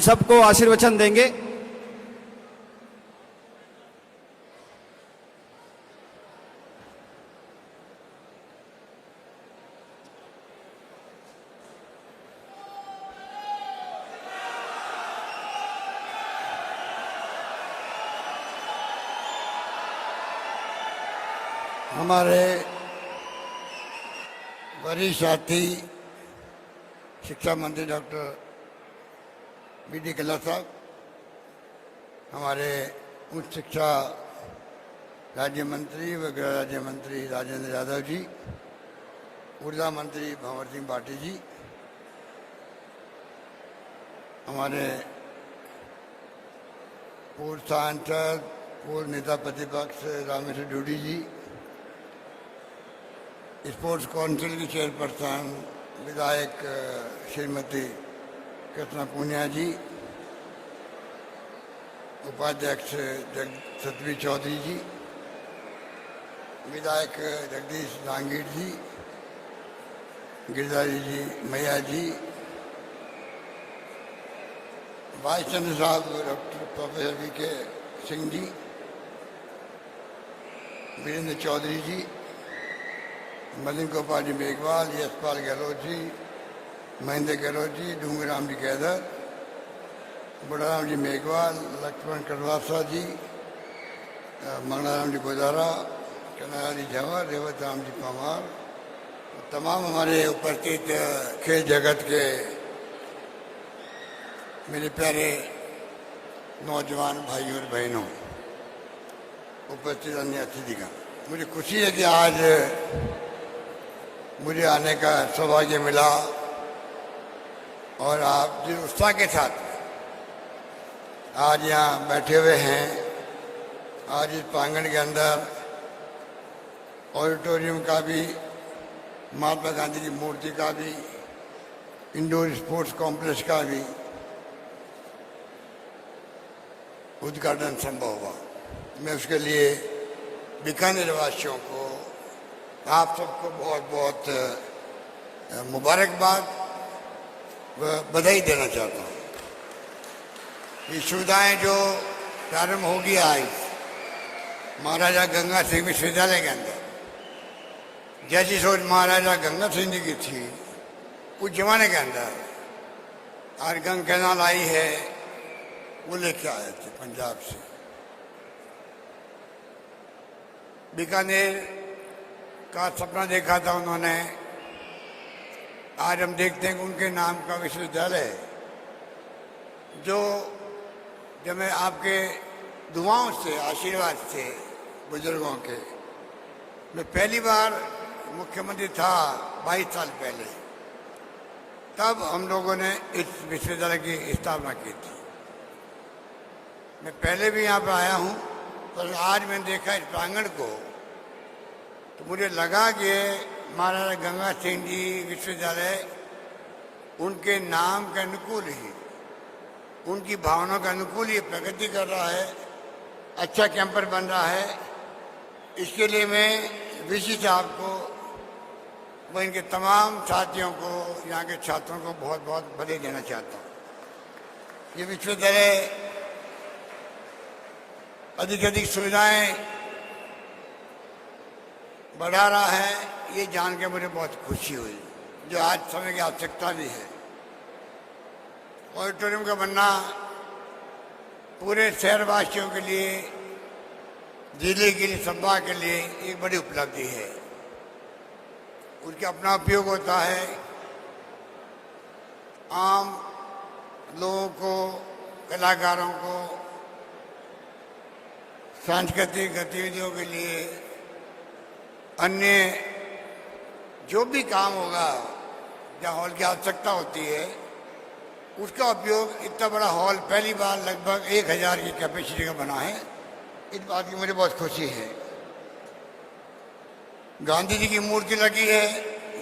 सबको आशीर्वचन देंगे। हमारे वरिष्ठ साथी शिक्षा मंत्री डॉक्टर बी.डी. कल्ला साहब, हमारे उच्च शिक्षा राज्य मंत्री व गृह राज्य मंत्री राजेंद्र यादव जी, ऊर्जा मंत्री भंवर सिंह भाटी जी, हमारे पूर्व सांसद पूर्व नेता प्रतिपक्ष रामेश्वर डूडी जी, स्पोर्ट्स काउंसिल की चेयरपर्सन विधायक श्रीमती कृष्णा पूनिया जी, उपाध्यक्ष सतवी चौधरी जी, विधायक जगदीश जांगीर जी, गिरधारी जी मैया जी, वाइस चांसलर साहब doctor professor VK. Singh ji, Virendra Chaudhary जी, मदन गोपाल जी मेघवाल, यशपाल गहलोत जी, महेंद्र गहलोत जी, डूंगराम जी कैदर, बुढ़ाराम जी मेघवाल, लक्ष्मण कड़वासा जी, मंगलाराम जी गोदारा, कन्हैया जी झंवर, रेवत राम जी पवार, तमाम हमारे उपस्थित खेल जगत के मेरे प्यारे नौजवान भाइयों और बहनों, उपस्थित अन्य अतिथिगण, मुझे खुशी है कि आज मुझे आने का सौभाग्य मिला और आप जिस उत्साह के साथ आज यहाँ बैठे हुए हैं, आज इस प्रांगण के अंदर ऑडिटोरियम का भी, महात्मा गांधी की मूर्ति का भी, इंडोर स्पोर्ट्स कॉम्प्लेक्स का भी उद्घाटन संभव हुआ। मैं उसके लिए बीकानेर वासियों को, आप सबको बहुत बहुत मुबारकबाद व बधाई देना चाहता हूँ। ये सुविधाएं जो प्रारंभ होगी आज महाराजा गंगा सिंह विश्वविद्यालय के अंदर, जैसी सोच महाराजा गंगा सिंह जी की थी उस जमाने के अंदर, आज गंगा कैनाल आई है, वो लेके आए थे पंजाब से। बीकानेर का सपना देखा था उन्होंने, आज हम देखते हैं कि उनके नाम का विश्वविद्यालय, जो जब मैं आपके दुआओं से, आशीर्वाद से, बुजुर्गों के, मैं पहली बार मुख्यमंत्री था 22 साल पहले, तब हम लोगों ने इस विश्वविद्यालय की स्थापना की थी। मैं पहले भी यहाँ पर आया हूँ, पर आज मैंने देखा इस प्रांगण को, तो मुझे लगा कि महाराजा गंगा सिंह जी विश्वविद्यालय उनके नाम के अनुकूल ही, उनकी भावनाओं के अनुकूल ही प्रगति कर रहा है, अच्छा कैंपस बन रहा है। इसके लिए मैं वीसी साहब को व इनके तमाम साथियों को, यहाँ के छात्रों को बहुत बहुत बधाई देना चाहता हूँ। ये विश्वविद्यालय अधिक अधिक सुविधाएं बढ़ा रहा है, ये जान के मुझे बहुत खुशी हुई, जो आज समय की आवश्यकता भी है। ऑडिटोरियम का बनना पूरे शहरवासियों के लिए, जिले के लिए, संभाग के लिए एक बड़ी उपलब्धि है। उसका अपना उपयोग होता है, आम लोगों को, कलाकारों को सांस्कृतिक गतिविधियों के लिए, अन्य जो भी काम होगा जहाँ हॉल की आवश्यकता होती है, उसका उपयोग इतना बड़ा हॉल पहली बार लगभग 1000 की कैपेसिटी का बना है। इस बात की मुझे बहुत खुशी है। गांधी जी की मूर्ति लगी है,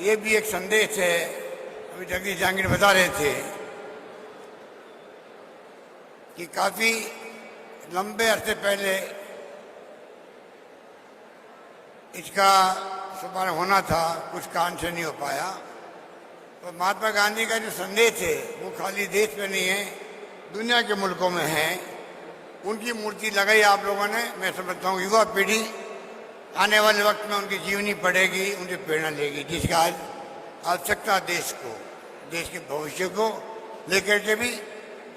ये भी एक संदेश है। अभी जगदीश जांगीर बता रहे थे कि काफी लंबे अरसे पहले इसका शुभारंभ होना था, कुछ कारण से नहीं हो पाया। तो महात्मा गांधी का जो संदेश है वो खाली देश में नहीं है, दुनिया के मुल्कों में हैं, उनकी मूर्ति लगाई आप लोगों ने। मैं समझता हूँ युवा पीढ़ी आने वाले वक्त में उनकी जीवनी पढ़ेगी, उनकी प्रेरणा लेगी, जिसका आज आवश्यकता देश को, देश के भविष्य को लेकर के भी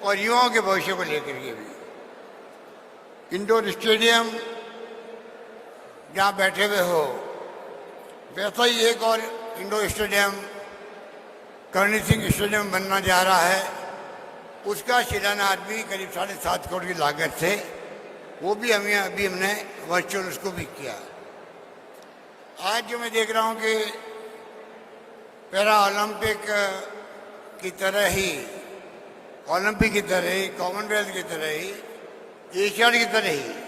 और युवाओं के भविष्य को लेकर के भी। इंडोर स्टेडियम जहाँ बैठे हुए हो, वैसा ही एक और indoor stadium Karni Singh stadium बनना जा रहा है। उसका शिलान्यास भी करीब 7.5 करोड़ की लागत से, वो भी अभी हमने वर्चुअल उसको भी किया। आज जो मैं देख रहा हूँ कि पैरा ओलंपिक की तरह ही, ओलंपिक की तरह ही, कॉमनवेल्थ की तरह ही, एशियाड की तरह ही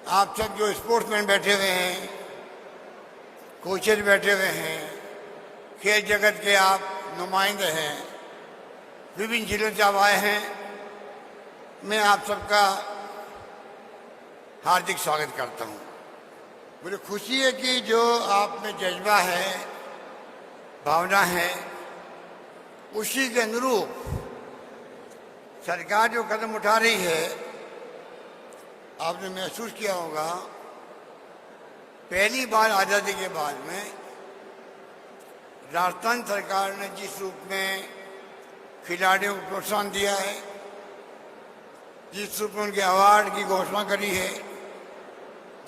आप सब जो स्पोर्ट्समैन बैठे हुए हैं, कोचेज बैठे हुए हैं, खेल जगत के आप नुमाइंदे हैं, विभिन्न जिलों से आप आए हैं, मैं आप सबका हार्दिक स्वागत करता हूं। मुझे खुशी है कि जो आप में जज्बा है, भावना है, उसी के अनुरूप सरकार जो कदम उठा रही है, आपने महसूस किया होगा पहली बार आज़ादी के बाद में राजस्थान सरकार ने जिस रूप में खिलाड़ियों को प्रोत्साहन दिया है, जिस रूप में उनके अवार्ड की घोषणा करी है,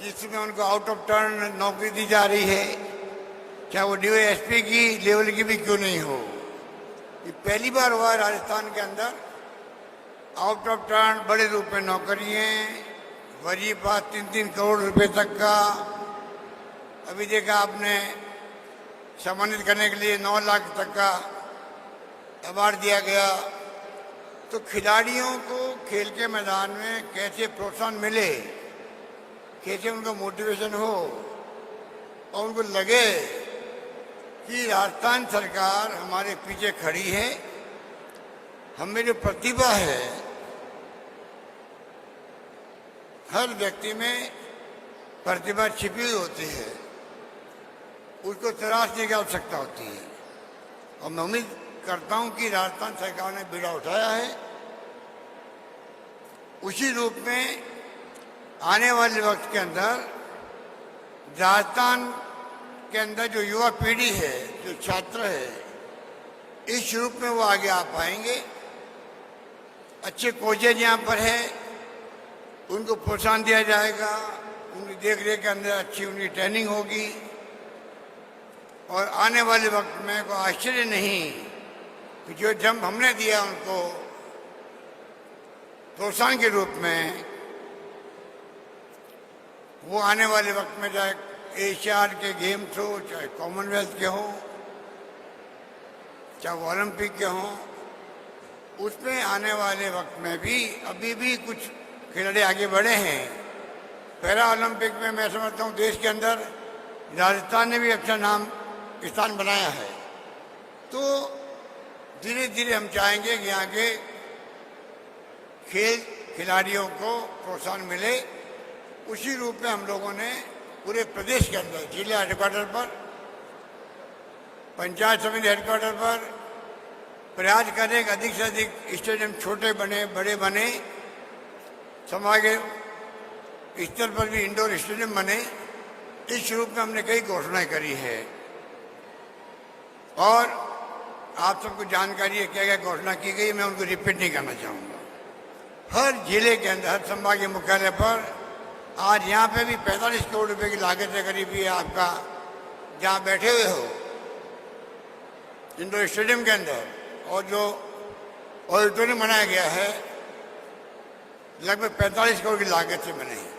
जिस रूप में उनको आउट ऑफ टर्न नौकरी दी जा रही है, चाहे वो DYSP की लेवल की भी क्यों नहीं हो। ये पहली बार हुआ है राजस्थान के अंदर आउट ऑफ टर्न बड़े रूप में नौकरियाँ, वजीफा 3-3 करोड़ रुपए तक का। अभी देखा आपने सम्मानित करने के लिए 9 लाख तक का अवार्ड दिया गया। तो खिलाड़ियों को खेल के मैदान में कैसे प्रोत्साहन मिले, कैसे उनको मोटिवेशन हो और उनको लगे कि राजस्थान सरकार हमारे पीछे खड़ी है, हमें जो प्रतिभा है, हर व्यक्ति में प्रतिभा छिपी हुई होती है, उसको तराशने की आवश्यकता होती है। और मैं उम्मीद करता हूं कि राजस्थान सरकार ने बीड़ा उठाया है, उसी रूप में आने वाले वक्त के अंदर राजस्थान के अंदर जो युवा पीढ़ी है, जो छात्र है, इस रूप में वो आगे आ पाएंगे। अच्छे कोचेज यहाँ पर है, उनको प्रोत्साहन दिया जाएगा, उनकी देख रेख के अंदर अच्छी उनकी ट्रेनिंग होगी और आने वाले वक्त में कोई आश्चर्य नहीं कि जो जब हमने दिया उनको प्रोत्साहन के रूप में, वो आने वाले वक्त में चाहे एशियाड के गेम्स हो, चाहे कॉमनवेल्थ के हो, चाहे ओलंपिक के हों, उसमें आने वाले वक्त में भी अभी भी कुछ खिलाड़ी आगे बढ़े हैं। पैरा ओलंपिक में मैं समझता हूँ देश के अंदर राजस्थान ने भी अच्छा नाम स्थान बनाया है। तो धीरे धीरे हम चाहेंगे कि यहाँ के खेल खिलाड़ियों को प्रोत्साहन मिले। उसी रूप में हम लोगों ने पूरे प्रदेश के अंदर जिला हेडक्वार्टर पर, पंचायत समिति हेडक्वार्टर पर प्रयास करें कि अधिक से अधिक स्टेडियम छोटे बने, बड़े बने, समाज के स्तर पर भी इंडोर स्टेडियम बने। इस रूप में हमने कई घोषणाएं करी है और आप सबको जानकारी है क्या क्या घोषणा की गई, मैं उनको रिपीट नहीं करना चाहूँगा। हर जिले के अंदर, हर संभागीय मुख्यालय पर आज यहाँ पे भी 45 करोड़ रुपए की लागत है करीब ये आपका, जहाँ बैठे हुए हो इंडोर स्टेडियम के अंदर, और जो ऑडिटोरियम बनाया गया है लगभग 45 करोड़ की लागत से बने हैं।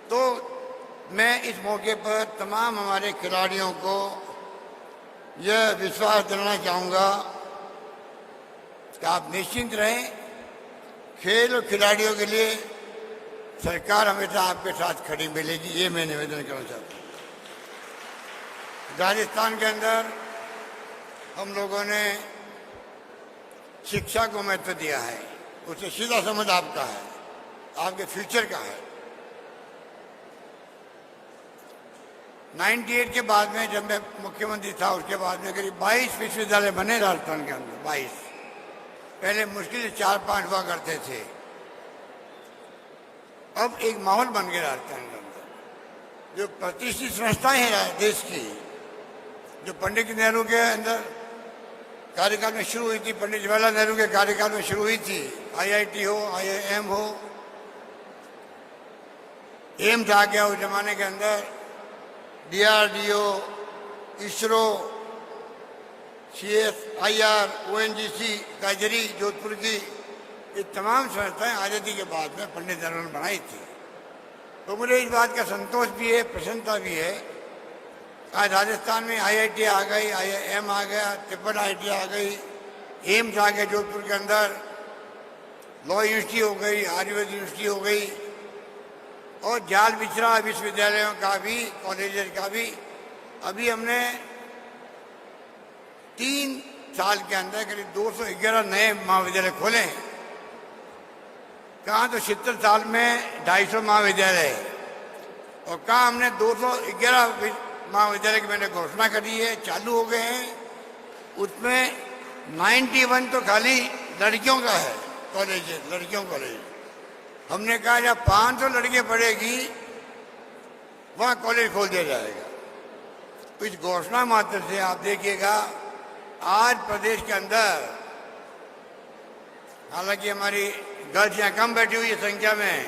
तो मैं इस मौके पर तमाम हमारे खिलाड़ियों को यह विश्वास दिलाना चाहूँगा कि आप निश्चिंत रहें, खेल और खिलाड़ियों के लिए सरकार हमेशा आपके साथ खड़ी मिलेगी, ये मैं निवेदन करना चाहता हूँ। राजस्थान के अंदर हम लोगों ने शिक्षा को महत्व दिया है, उससे सीधा संबंध आपका है, आपके फ्यूचर का है। 98 के बाद में जब मैं मुख्यमंत्री था, उसके बाद में करीब 22 विश्वविद्यालय बने राजस्थान के अंदर, 22। पहले मुश्किल से 4-5 हुआ करते थे। अब एक माहौल बन गया राजस्थान के अंदर। जो प्रतिष्ठित संस्थाएं हैं देश की, जो पंडित नेहरू के अंदर कार्यकाल में शुरू हुई थी, पंडित जवाहरलाल नेहरू के कार्यकाल में शुरू हुई थी, IIT हो, IIM हो, एम्स आ गया उस जमाने के अंदर, DRDO, ISRO, CSIR, ONGC, काजरी Jodhpur की, ये तमाम संस्थाएं आज़ादी के बाद में पंडित नेहरू ने बनाई थी। तो मुझे इस बात का संतोष भी है, प्रसन्नता भी है। आज राजस्थान में IIT आ गई, IIM आ गया, ट्रिपल IIT आ गई, एम्स आ गया जोधपुर के अंदर, लॉ यूनिवर्सिटी हो गई, आयुर्वेद यूनिवर्सिटी हो गई, और जाल बिछरा विश्वविद्यालयों का भी, कॉलेज का भी। अभी हमने 3 साल के अंदर करीब 211 नए महाविद्यालय खोले हैं। कहाँ तो 70 साल में 250 महाविद्यालय, और कहाँ हमने 211 महाविद्यालय की मैंने घोषणा करी है, चालू हो गए हैं। उसमें 91 तो खाली लड़कियों का है कॉलेज, लड़कियों कॉलेज। हमने कहा जब 500 लड़के पढ़ेगी वहाँ कॉलेज खोल दिया जाएगा। तो इस घोषणा मात्र से आप देखिएगा आज प्रदेश के अंदर, हालांकि हमारी गर्ल्स यहाँ कम बैठी हुई है संख्या में,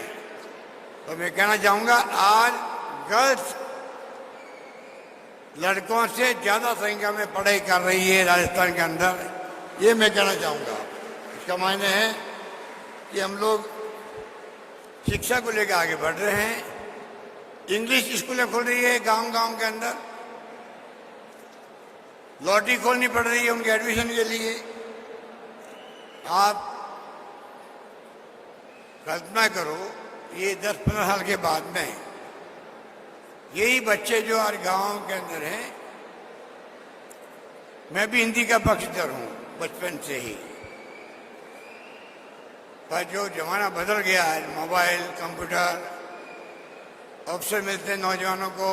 तो मैं कहना चाहूँगा आज गर्ल्स लड़कों से ज़्यादा संख्या में पढ़ाई कर रही है राजस्थान के अंदर, ये मैं कहना चाहूँगा। इसका मायने है कि हम लोग शिक्षा को लेकर आगे बढ़ रहे हैं। इंग्लिश स्कूलें खुल रही है गांव-गांव के अंदर, लॉटरी खोलनी पड़ रही है उनके एडमिशन के लिए। आप कल्पना करो, ये 10-15 साल के बाद में यही बच्चे जो आज गाँव के अंदर हैं, मैं भी हिंदी का पक्षधर हूँ बचपन से ही, पर जो जमाना बदल गया है, मोबाइल, कंप्यूटर, अवसर मिलते हैं नौजवानों को,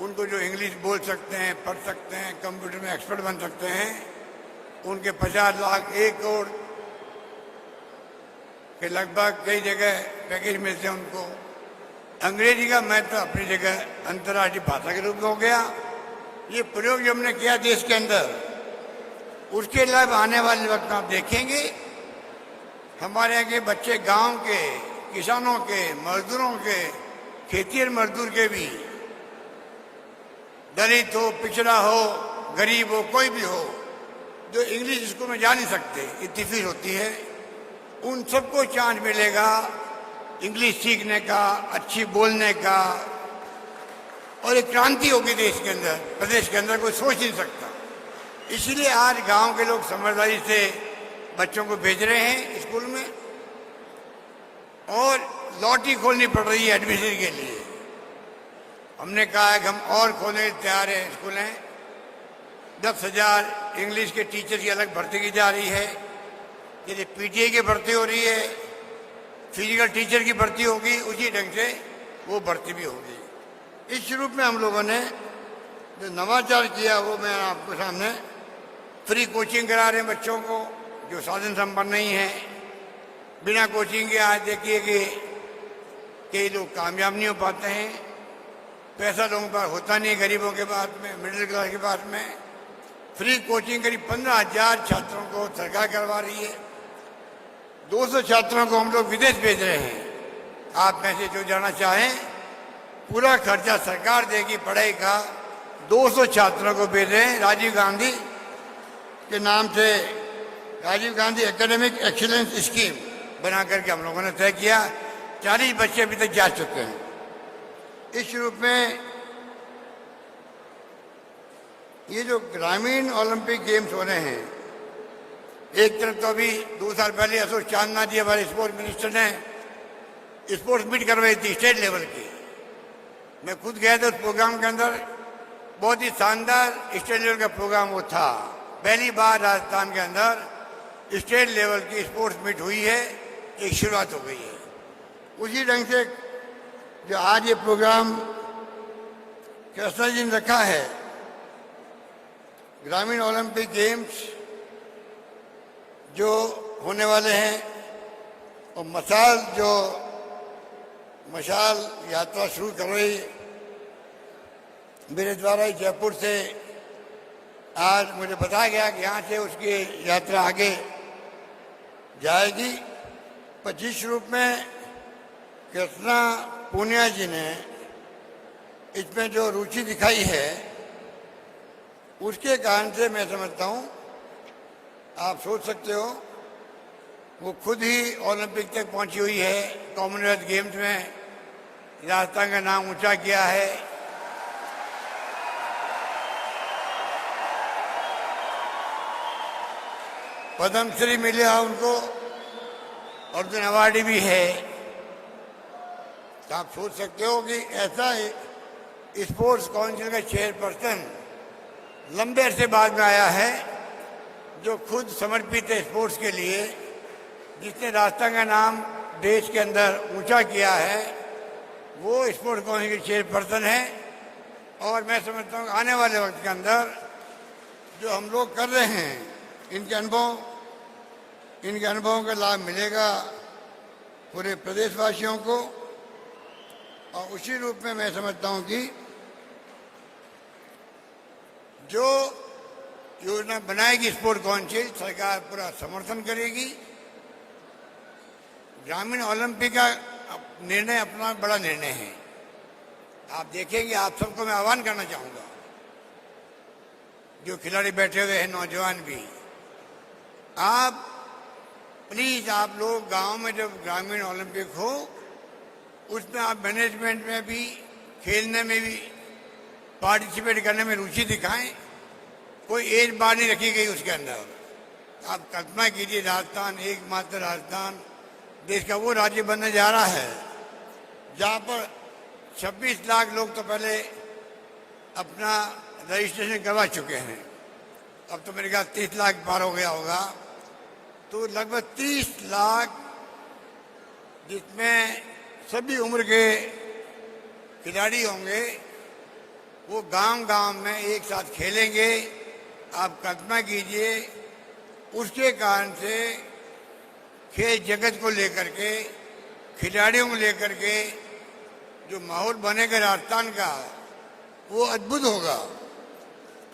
उनको जो इंग्लिश बोल सकते हैं, पढ़ सकते हैं, कंप्यूटर में एक्सपर्ट बन सकते हैं, उनके 50 लाख 1 करोड़ के लगभग कई जगह पैकेज मिलते हैं उनको। अंग्रेजी का महत्व अपनी जगह अंतर्राष्ट्रीय भाषा के रूप में हो गया। ये प्रयोग जो हमने किया देश के अंदर, उसके लाभ आने वाले वक्त में आप देखेंगे हमारे यहाँ के बच्चे गांव के किसानों के, मजदूरों के, खेती मजदूर के भी, दलित हो, पिछड़ा हो, गरीब हो, कोई भी हो, जो इंग्लिश स्कूल में जा नहीं सकते, इतनी फीस होती है, उन सबको चांस मिलेगा इंग्लिश सीखने का, अच्छी बोलने का, और एक क्रांति होगी देश के अंदर, प्रदेश के अंदर कोई सोच नहीं सकता। इसलिए आज गांव के लोग समझदारी से बच्चों को भेज रहे हैं स्कूल में, और लॉटरी खोलनी पड़ रही है एडमिशन के लिए। हमने कहा है कि हम और खोलने के तैयार हैं स्कूलें। 10,000 इंग्लिश के टीचर की अलग भर्ती की जा रही है, जैसे PTA की भर्ती हो रही है, फिजिकल टीचर की भर्ती होगी, उसी ढंग से वो भर्ती भी होगी। इस रूप में हम लोगों ने जो नवाचार किया वो मैं आपको सामने, फ्री कोचिंग करा रहे हैं बच्चों को जो साधन संपन्न नहीं है। बिना कोचिंग के आज देखिए कि कई लोग कामयाब नहीं हो पाते हैं, पैसा लोगों के पास होता नहीं, गरीबों के पास में, मिडिल क्लास के पास में। फ्री कोचिंग करीब 15,000 छात्रों को सरकार करवा रही है। 200 छात्रों को हम लोग विदेश भेज रहे हैं। आप में से जो जाना चाहें, पूरा खर्चा सरकार देगी पढ़ाई का। 200 छात्रों को भेज रहे हैं राजीव गांधी के नाम से, Rajiv Gandhi academic excellence scheme बना करके हम लोगों ने तय किया। 40 बच्चे अभी तक जा चुके हैं। इस रूप में ये जो ग्रामीण ओलंपिक गेम्स हो रहे हैं, एक तरफ तो अभी 2 साल पहले अशोक चांदना जी हमारे स्पोर्ट्स मिनिस्टर ने स्पोर्ट्स मीट करवाई थी स्टेट लेवल की। मैं खुद गया था उस प्रोग्राम के अंदर, बहुत ही शानदार स्टेट लेवल का प्रोग्राम वो था। पहली बार राजस्थान के अंदर स्टेट लेवल की स्पोर्ट्स मीट हुई है, एक शुरुआत हो गई है। उसी ढंग से जो आज ये प्रोग्राम कृष्णा जी ने रखा है, ग्रामीण ओलंपिक गेम्स जो होने वाले हैं, और मशाल यात्रा शुरू कर रही मेरे द्वारा ही जयपुर से। आज मुझे बताया गया कि यहाँ से उसकी यात्रा आगे जाएगी। पर जिस रूप में कृष्णा पूनिया जी ने इसमें जो रुचि दिखाई है, उसके कारण से मैं समझता हूँ, आप सोच सकते हो, वो खुद ही ओलंपिक तक पहुंची हुई है। कॉमनवेल्थ गेम्स में राजस्थान का नाम ऊंचा किया है। पद्मश्री मिला उनको, अर्जुन अवार्ड भी है। तो आप सोच सकते हो कि ऐसा स्पोर्ट्स काउंसिल का चेयरपर्सन लंबे अरसे बाद में आया है, जो खुद समर्पित है स्पोर्ट्स के लिए, जिसने राजस्थान का नाम देश के अंदर ऊंचा किया है, वो स्पोर्ट्स काउंसिल के चेयरपर्सन है। और मैं समझता हूँ आने वाले वक्त के अंदर जो हम लोग कर रहे हैं, इनके अनुभवों का लाभ मिलेगा पूरे प्रदेशवासियों को। और उसी रूप में मैं समझता हूँ कि जो योजना बनाएगी स्पोर्ट्स काउंसिल, सरकार पूरा समर्थन करेगी। ग्रामीण ओलंपिक का निर्णय अपना बड़ा निर्णय है। आप देखेंगे, आप सबको मैं आह्वान करना चाहूंगा, जो खिलाड़ी बैठे हुए हैं, नौजवान भी, आप प्लीज, आप लोग गांव में जब ग्रामीण ओलंपिक हो, उसमें आप मैनेजमेंट में भी, खेलने में भी पार्टिसिपेट करने में रुचि दिखाएं। कोई एज बार नहीं रखी गई उसके अंदर। आप कल्पना कीजिए, राजस्थान, एकमात्र राजस्थान देश का वो राज्य बनने जा रहा है जहां पर 26 लाख लोग तो पहले अपना रजिस्ट्रेशन करवा चुके हैं। अब तो मेरे ख्याल 30 लाख पार हो गया होगा। तो लगभग 30 लाख, जिसमें सभी उम्र के खिलाड़ी होंगे, वो गांव-गांव में एक साथ खेलेंगे। आप कल्पना कीजिए, उसके कारण से खेल जगत को लेकर के, खिलाड़ियों को लेकर के जो माहौल बनेगा राजस्थान का, वो अद्भुत होगा।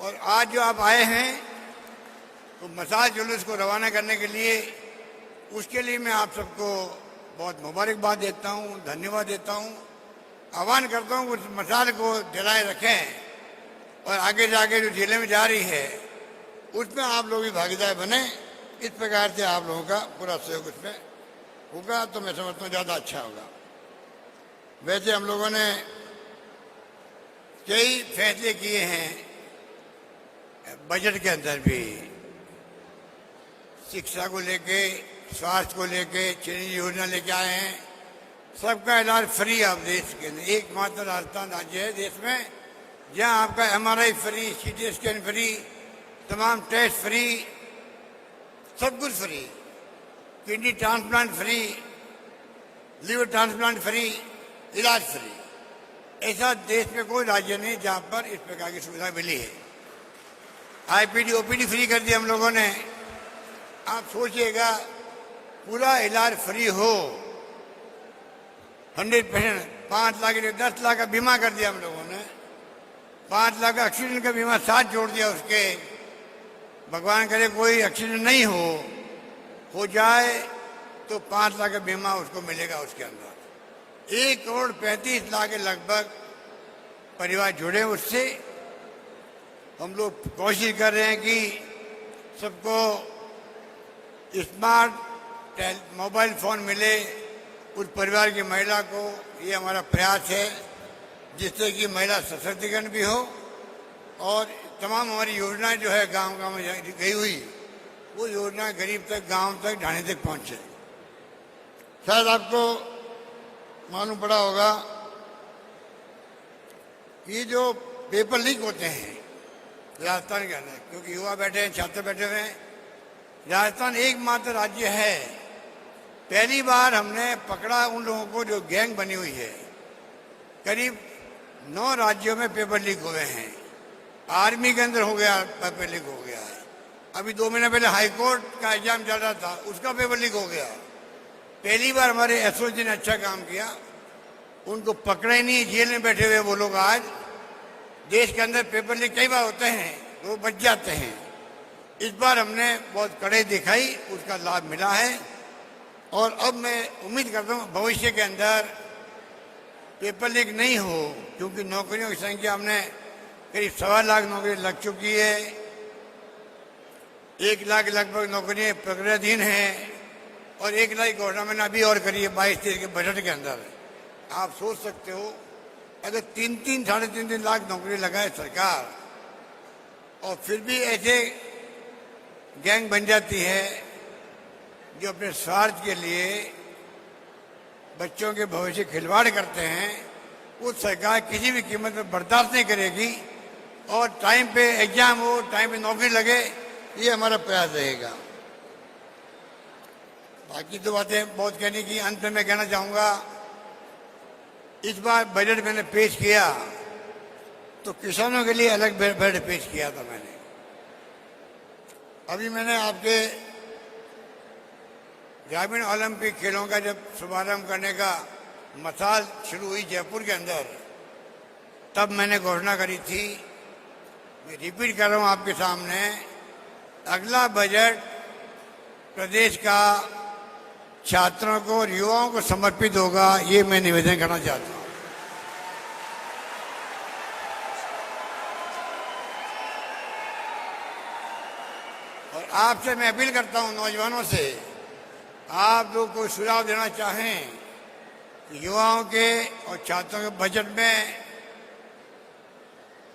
और आज जो आप आए हैं, तो मशाल जुलूस को रवाना करने के लिए, उसके लिए मैं आप सबको बहुत मुबारकबाद देता हूँ, धन्यवाद देता हूँ। आह्वान करता हूँ उस मशाल को जलाए रखें और आगे जाके जो जिले में जा रही है, उसमें आप लोग भी भागीदार बने। इस प्रकार से आप लोगों का पूरा सहयोग उसमें होगा, तो मैं समझता हूँ ज़्यादा अच्छा होगा। वैसे हम लोगों ने कई फैसले किए हैं बजट के अंदर भी, शिक्षा को लेके, स्वास्थ्य को लेके चिरंजीवी योजना लेके आए हैं। सबका इलाज फ्री आप देश के अंदर, एकमात्र राजस्थान राज्य है देश में जहां आपका MRI free, CT scan free, तमाम टेस्ट फ्री, सब कुछ free, kidney transplant free, liver transplant free, इलाज फ्री। ऐसा देश में कोई राज्य नहीं जहां पर इस प्रकार की सुविधा मिली है। IPD OPD फ्री कर दिया हम लोगों ने। आप सोचिएगा, पूरा इलाज फ्री हो, 100%। 5 लाख 10 लाख का बीमा कर दिया हम लोगों ने। 5 लाख का एक्सीडेंट का बीमा साथ जोड़ दिया उसके। भगवान करे कोई एक्सीडेंट नहीं हो जाए तो 5 लाख का बीमा उसको मिलेगा उसके अंदर। 1 करोड़ 35 लाख के लगभग परिवार जुड़े उससे। हम लोग कोशिश कर रहे हैं कि सबको स्मार्ट मोबाइल फोन मिले उस परिवार की महिला को। ये हमारा प्रयास है, जिससे कि महिला सशक्तिकरण भी हो और तमाम हमारी योजनाएं जो है गांव-गांव में गई हुई, वो योजना गरीब तक, गांव तक, ढाणी तक पहुंचे। शायद आपको मालूम पड़ा होगा, ये जो पेपर लीक होते हैं राजस्थान के अंदर, क्योंकि युवा बैठे हैं, छात्र बैठे हुए हैं, राजस्थान एकमात्र राज्य है, पहली बार हमने पकड़ा उन लोगों को जो गैंग बनी हुई है। करीब 9 राज्यों में पेपर लीक हुए हैं। आर्मी के अंदर हो गया, पेपर लीक हो गया है। अभी 2 महीने पहले हाई कोर्ट का एग्जाम चल रहा था, उसका पेपर लीक हो गया। पहली बार हमारे एसओजी ने अच्छा काम किया, उनको पकड़ा ही नहीं, जेल में बैठे हुए वो लोग। आज देश के अंदर पेपर लीक कई बार होते हैं, वो बच जाते हैं। इस बार हमने बहुत कड़े दिखाई, उसका लाभ मिला है। और अब मैं उम्मीद करता हूँ भविष्य के अंदर पेपर लीक नहीं हो, क्योंकि नौकरियों की संख्या हमने करीब 1.25 लाख नौकरी लग चुकी है। 1 लाख लगभग नौकरियां प्रक्रियाधीन हैं और 1 लाख की घोषणा मैंने अभी और करी है 22-23 के बजट के अंदर। आप सोच सकते हो अगर 3-3, 3.5 लाख नौकरी लगाए सरकार, और फिर भी ऐसे गैंग बन जाती है जो अपने स्वार्थ के लिए बच्चों के भविष्य खिलवाड़ करते हैं, वो सरकार किसी भी कीमत पर बर्दाश्त नहीं करेगी। और टाइम पे एग्जाम हो, टाइम पे नौकरी लगे, ये हमारा प्रयास रहेगा। बाकी तो बातें बहुत कहने की, अंत में कहना चाहूंगा, इस बार बजट मैंने पेश किया तो किसानों के लिए अलग बजट पेश किया था मैंने। अभी मैंने आपके ग्रामीण ओलंपिक खेलों का जब शुभारंभ करने का मसाल शुरू हुई जयपुर के अंदर, तब मैंने घोषणा करी थी, मैं रिपीट कर रहा हूं आपके सामने, अगला बजट प्रदेश का छात्रों को और युवाओं को समर्पित होगा। ये मैं निवेदन करना चाहता हूं। और आपसे मैं अपील करता हूं, नौजवानों से, आप लोग कोई सुझाव देना चाहें कि युवाओं के और छात्रों के बजट में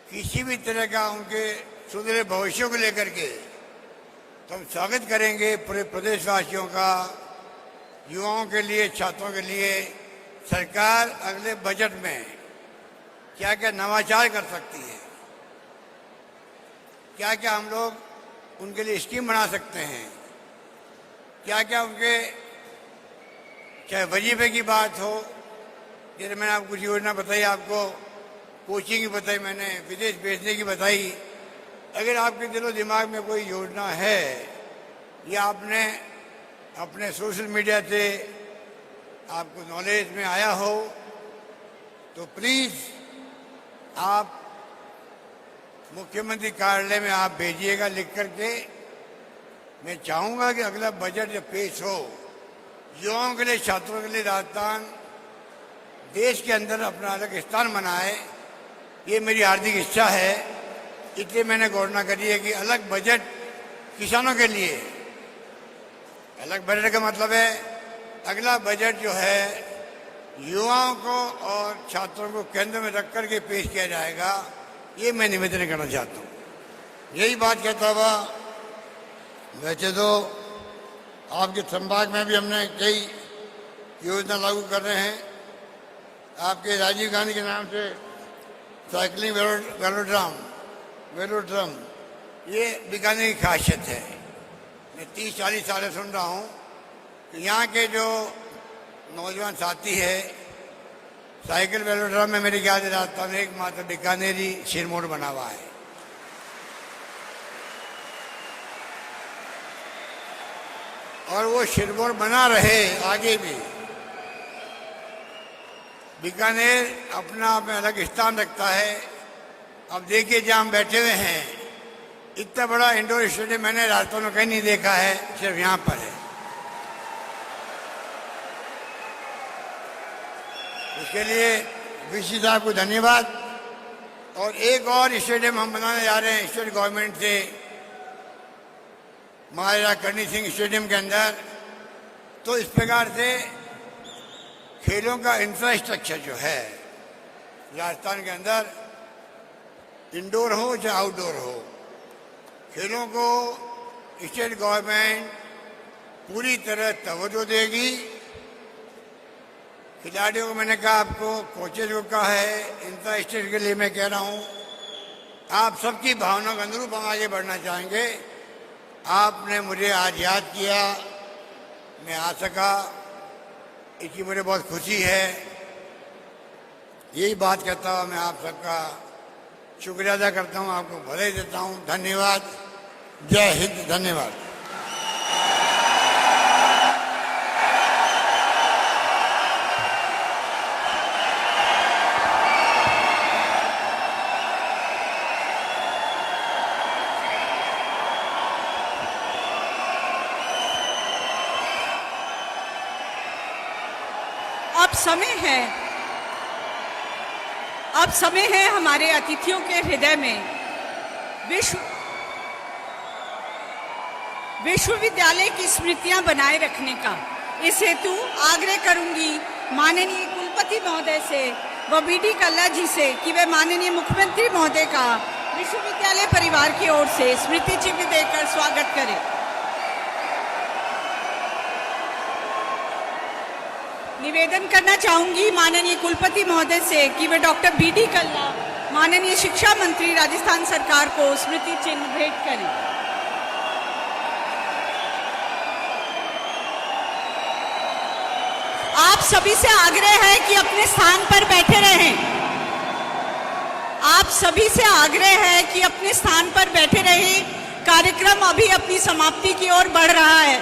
किसी भी तरह का उनके सुधरे भविष्य को लेकर के, तो हम स्वागत करेंगे पूरे प्रदेशवासियों का। युवाओं के लिए, छात्रों के लिए सरकार अगले बजट में क्या क्या नवाचार कर सकती है, क्या क्या हम लोग उनके लिए स्कीम बना सकते हैं, क्या क्या उनके, चाहे वजीफे की बात हो, जैसे मैंने आपको कुछ योजना बताई, आपको कोचिंग की बताई, मैंने विदेश भेजने की बताई। अगर आपके दिलो दिमाग में कोई योजना है या आपने अपने सोशल मीडिया से आपको नॉलेज में आया हो, तो प्लीज़ आप मुख्यमंत्री कार्यालय में आप भेजिएगा लिख करके। मैं चाहूँगा कि अगला बजट जब पेश हो, युवाओं के लिए, छात्रों के लिए राजस्थान देश के अंदर अपना अलग स्थान बनाए, ये मेरी हार्दिक इच्छा है। इसलिए मैंने घोषणा करी है कि अलग बजट किसानों के लिए, अलग बजट का मतलब है अगला बजट जो है युवाओं को और छात्रों को केंद्र में रख करके पेश किया जाएगा। ये मैं निवेदन करना चाहता हूँ। यही बात कहता हुआ, वैसे तो आपके संभाग में भी हमने कई योजना लागू कर रहे हैं। आपके राजीव गांधी के नाम से साइकिलिंग वेलोड्रम, ये बीकानेर की खासियत है। मैं 30-40 साल से सुन रहा हूँ कि यहाँ के जो नौजवान साथी है, साइकिल वेलोड्रम में मेरे ख्याल से राजस्थान में एकमात्र बीकानेरी सिरमौर बना हुआ है। और वो सिरमौर बना रहे आगे भी। बीकानेर अपना आप में अलग स्थान रखता है। अब देखिए जहाँ हम बैठे हुए हैं, इतना बड़ा इंडोर स्टेडियम मैंने राजस्थान में कहीं नहीं देखा है, सिर्फ यहाँ पर है। इसके लिए वीसी साहब को धन्यवाद। और एक और स्टेडियम हम बनाने जा रहे हैं स्टेट गवर्नमेंट से, महाराजा करणी सिंह स्टेडियम के अंदर। तो इस प्रकार से खेलों का इंफ्रास्ट्रक्चर जो है राजस्थान के अंदर, इंडोर हो चाहे आउटडोर हो, खेलों को स्टेट गवर्नमेंट पूरी तरह तवज्जो देगी। खिलाड़ियों को मैंने कहा, आपको कोचेज को कहा है, इंफ्रास्ट्रक्चर के लिए मैं कह रहा हूँ, आप सबकी भावनाओं के अनुरूप हम आगे बढ़ना चाहेंगे। आपने मुझे आज याद किया, मैं आ सका, इसकी मुझे बहुत खुशी है। यही बात कहता हुआ मैं आप सबका शुक्रिया अदा करता हूँ, आपको बधाई देता हूँ। धन्यवाद। जय हिंद, धन्यवाद। अब समय है हमारे अतिथियों के हृदय में विश्वविद्यालय की स्मृतियां बनाए रखने का। इस हेतु आग्रह करूंगी माननीय कुलपति महोदय से व बीडी कल्ला जी से कि वे माननीय मुख्यमंत्री महोदय का विश्वविद्यालय परिवार की ओर से स्मृति चिन्ह देकर स्वागत करें। निवेदन करना चाहूंगी माननीय कुलपति महोदय से कि वे डॉक्टर बीडी कल्ला, माननीय शिक्षा मंत्री राजस्थान सरकार को स्मृति चिन्ह भेंट करें। आप सभी से आग्रह है कि अपने स्थान पर बैठे रहें। आप सभी से आग्रह है कि अपने स्थान पर बैठे रहें। कार्यक्रम अभी अपनी समाप्ति की ओर बढ़ रहा है।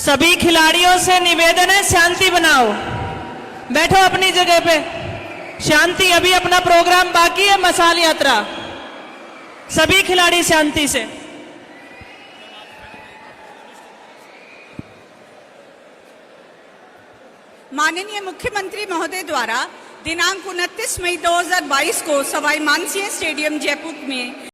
सभी खिलाड़ियों से निवेदन है, शांति बनाओ, बैठो अपनी जगह पे, शांति। अभी अपना प्रोग्राम बाकी है, मशाल यात्रा। सभी खिलाड़ी शांति से। माननीय मुख्यमंत्री महोदय द्वारा दिनांक 29 मई 2022 को सवाई मानसिंह स्टेडियम जयपुर में